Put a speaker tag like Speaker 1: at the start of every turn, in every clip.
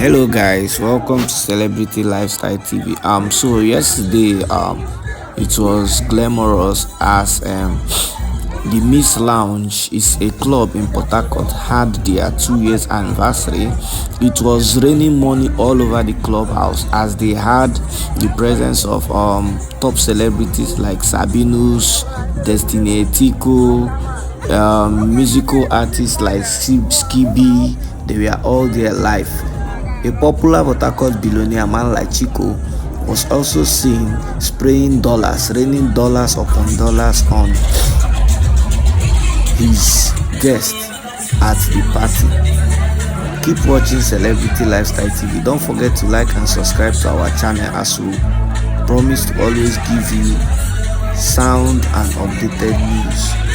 Speaker 1: Hello guys, welcome to Celebrity Lifestyle TV. So yesterday it was glamorous as the Miss Lounge is a club in Portharcourt had their 2 years anniversary. It was raining money all over the clubhouse as they had the presence of top celebrities like Sabinus, Destiny Etiko, musical artists like Skibii. They were all there live. A popular Port billionaire man like Chico was also seen spraying dollars, raining dollars upon dollars on his guests at the party. Keep watching Celebrity Lifestyle TV. Don't forget to like and subscribe to our channel as we promise to always give you sound and updated news.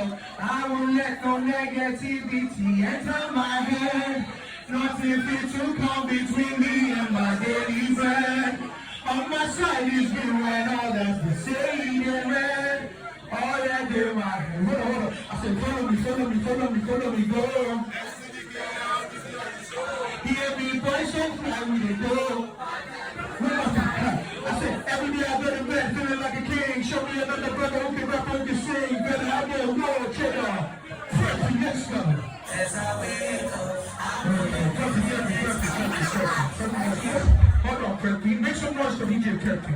Speaker 2: I won't let no negativity enter my head. Nothing fit to come between me and my daily bread. On my side is you and all that's the same in red. All that day my head. Hold on. I said, follow me, go. Hear me, boys, so fly we dey go. I said, every day I go to bed feeling like a king. Show me another brother who can rap, who can sing. Better out there, war, cheddar. Perfect, yes, sir. As I wake up, hold on, Kirby. Make some noise for DJ Kirby.